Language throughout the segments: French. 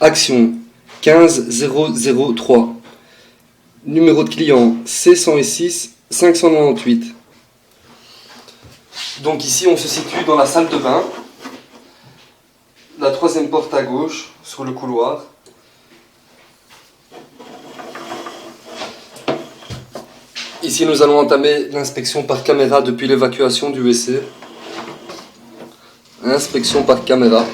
Action 15003. Numéro de client C106 598. Donc ici on se situe dans la salle de bain, la troisième porte à gauche sur le couloir. Ici nous allons entamer l'inspection par caméra depuis l'évacuation du WC. Inspection par caméra.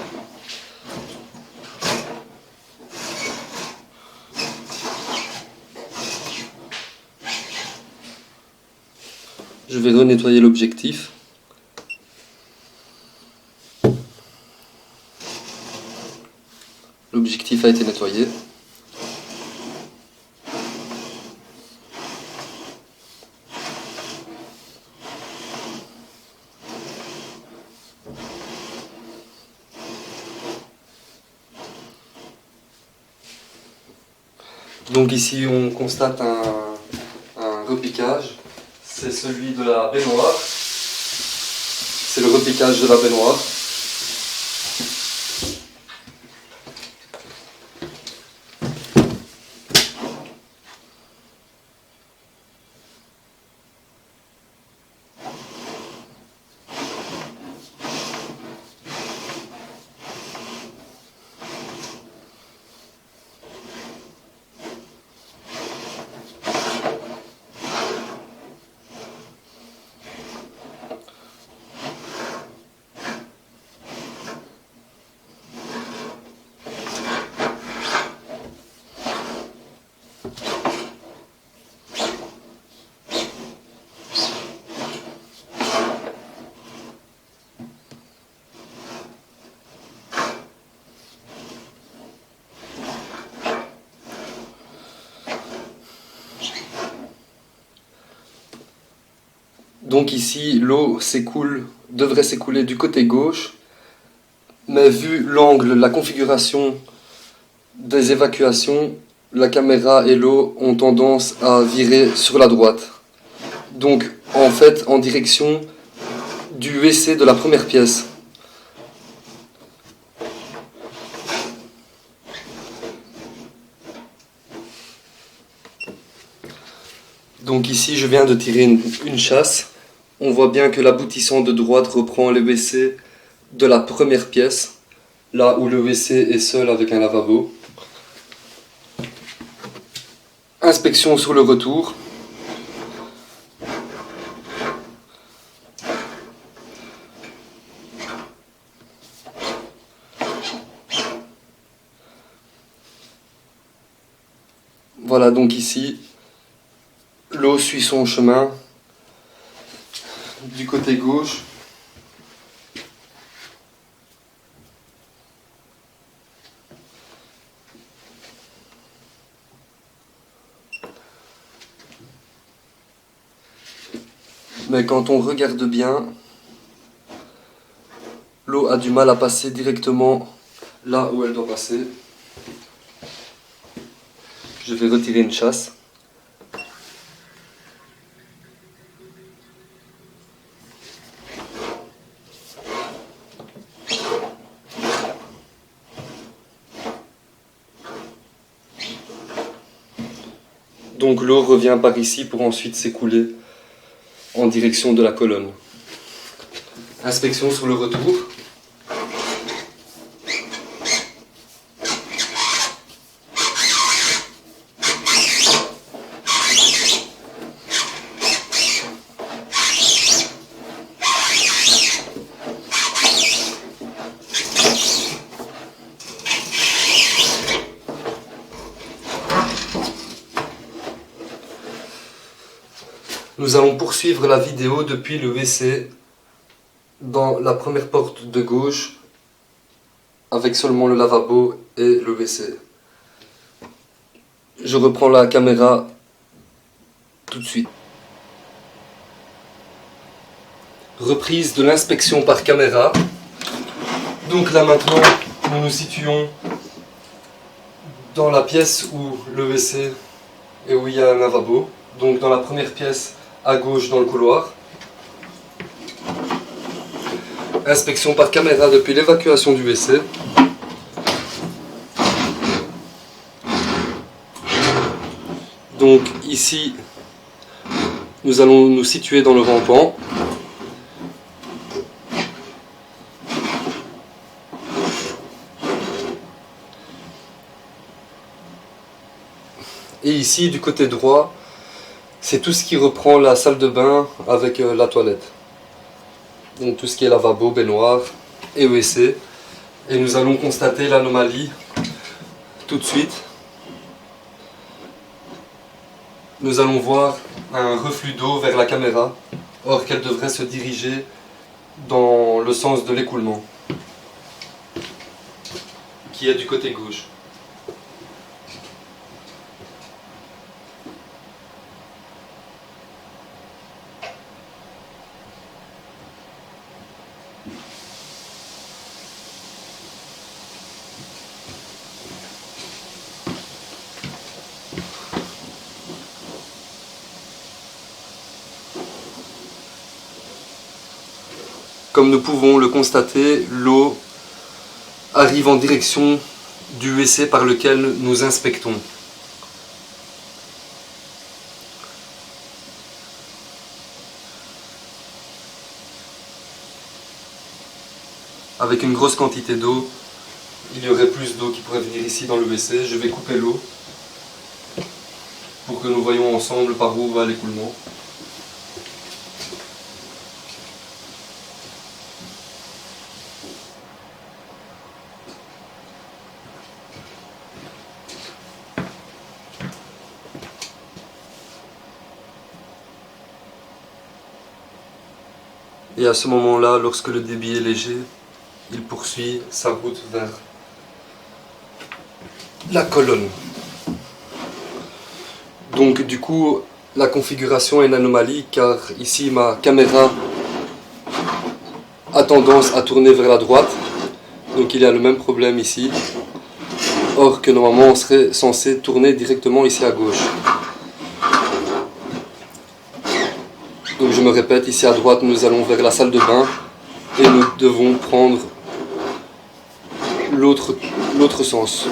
Je vais renettoyer l'objectif. L'objectif a été nettoyé. Donc ici on constate un repiquage, c'est celui de la baignoire, c'est le repiquage de la baignoire. Donc ici, l'eau devrait s'écouler du côté gauche, mais vu l'angle, la configuration des évacuations, la caméra et l'eau ont tendance à virer sur la droite. Donc en fait, en direction du WC de la première pièce. Donc ici, je viens de tirer une chasse. On voit bien que l'aboutissant de droite reprend le WC de la première pièce, là où le WC est seul avec un lavabo. Inspection sur le retour. Voilà, donc ici, l'eau suit son chemin du côté gauche. Mais quand on regarde bien, l'eau a du mal à passer directement là où elle doit passer. Je vais retirer une chasse. Donc l'eau revient par ici pour ensuite s'écouler en direction de la colonne. Inspection sur le retour. Nous allons poursuivre la vidéo depuis le WC dans la première porte de gauche avec seulement le lavabo et le WC. Je reprends la caméra tout de suite. Reprise de l'inspection par caméra. Donc là maintenant, nous nous situons dans la pièce où le WC et où il y a un lavabo. Donc dans la première pièce à gauche dans le couloir. Inspection par caméra depuis l'évacuation du WC. Donc ici, nous allons nous situer dans le rampant. Et ici, du côté droit, c'est tout ce qui reprend la salle de bain avec la toilette. Donc tout ce qui est lavabo, baignoire et WC. Et nous allons constater l'anomalie tout de suite. Nous allons voir un reflux d'eau vers la caméra, or qu'elle devrait se diriger dans le sens de l'écoulement, qui est du côté gauche. Comme nous pouvons le constater, l'eau arrive en direction du WC par lequel nous inspectons. Avec une grosse quantité d'eau, il y aurait plus d'eau qui pourrait venir ici dans le WC. Je vais couper l'eau pour que nous voyons ensemble par où va l'écoulement. Et à ce moment-là, lorsque le débit est léger, il poursuit sa route vers la colonne. Donc du coup, la configuration est une anomalie car ici ma caméra a tendance à tourner vers la droite. Donc il y a le même problème ici. Or que normalement on serait censé tourner directement ici à gauche. Donc je me répète, ici à droite nous allons vers la salle de bain et nous devons prendre l'autre sens.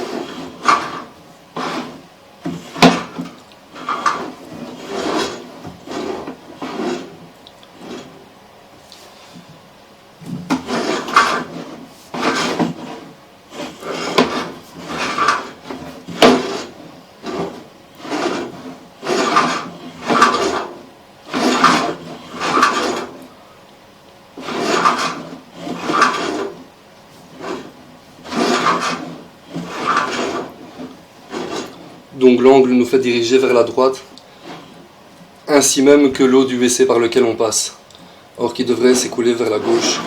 Donc l'angle nous fait diriger vers la droite, ainsi même que l'eau du WC par lequel on passe, or qui devrait s'écouler vers la gauche.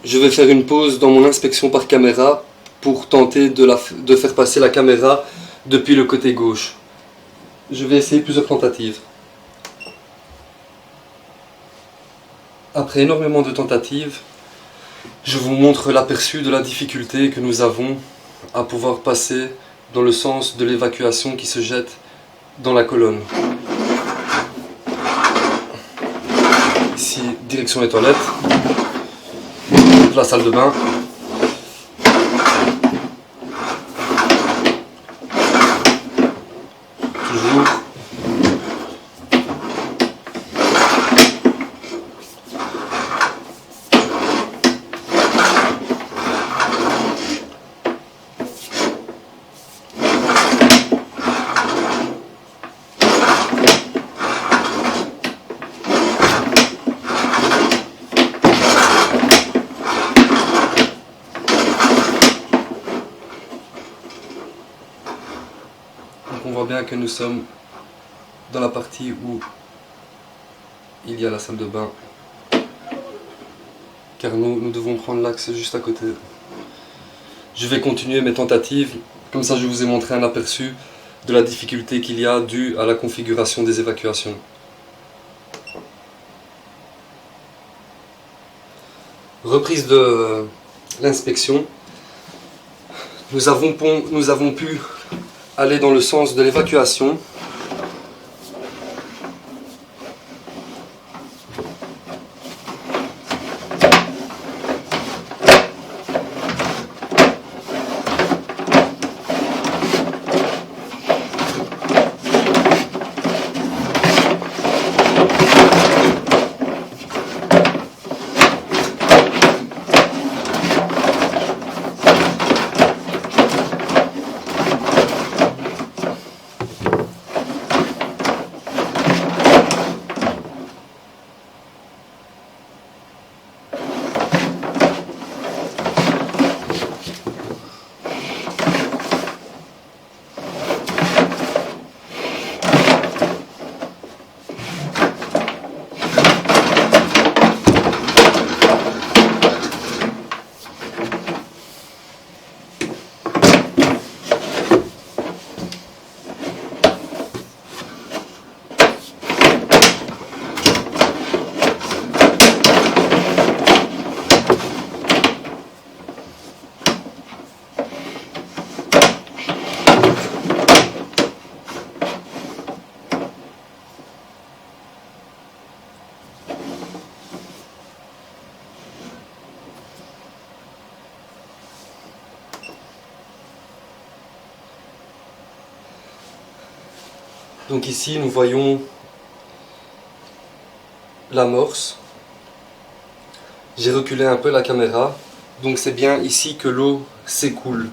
Je vais faire une pause dans mon inspection par caméra pour tenter de faire passer la caméra depuis le côté gauche. Je vais essayer plusieurs tentatives. Après énormément de tentatives, je vous montre l'aperçu de la difficulté que nous avons à pouvoir passer dans le sens de l'évacuation qui se jette dans la colonne. Ici, direction les toilettes, la salle de bain. Toujours. On voit bien que nous sommes dans la partie où il y a la salle de bain, car nous devons prendre l'axe juste à côté. Je vais continuer mes tentatives, comme ça je vous ai montré un aperçu de la difficulté qu'il y a due à la configuration des évacuations. Reprise de l'inspection. Nous avons pu aller dans le sens de l'évacuation. Donc ici nous voyons l'amorce. J'ai reculé un peu la caméra, donc c'est bien ici que l'eau s'écoule.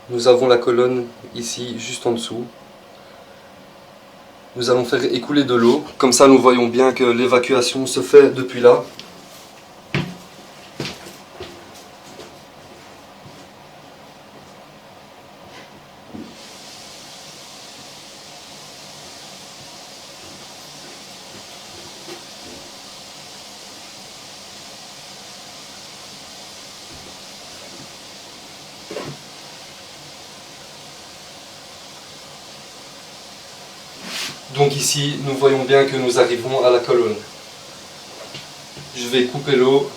Nous avons la colonne ici juste en dessous. Nous allons faire écouler de l'eau, comme ça nous voyons bien que l'évacuation se fait depuis là. Donc ici, nous voyons bien que nous arrivons à la colonne. Je vais couper l'eau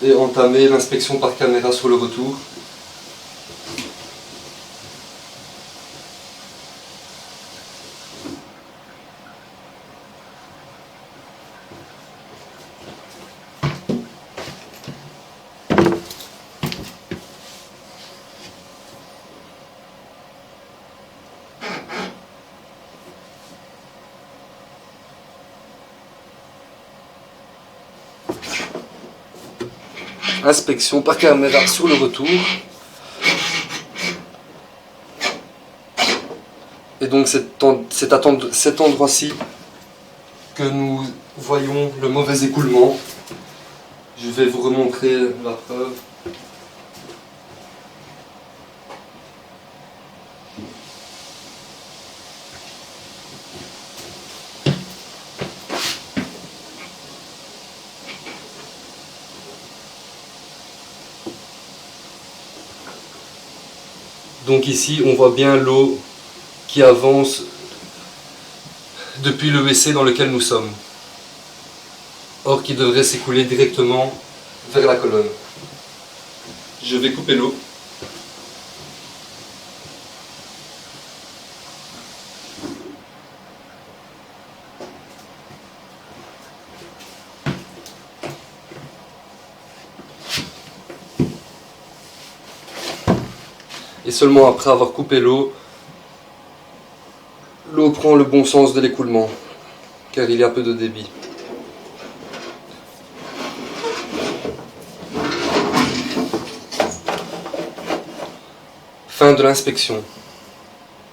et entamer l'inspection par caméra sur le retour. Inspection par caméra sur le retour. Et donc c'est à cet endroit-ci que nous voyons le mauvais écoulement. Je vais vous remontrer la preuve. Donc ici on voit bien l'eau qui avance depuis le WC dans lequel nous sommes. Or qui devrait s'écouler directement vers la colonne. Je vais couper l'eau. Et seulement après avoir coupé l'eau, l'eau prend le bon sens de l'écoulement, car il y a peu de débit. Fin de l'inspection.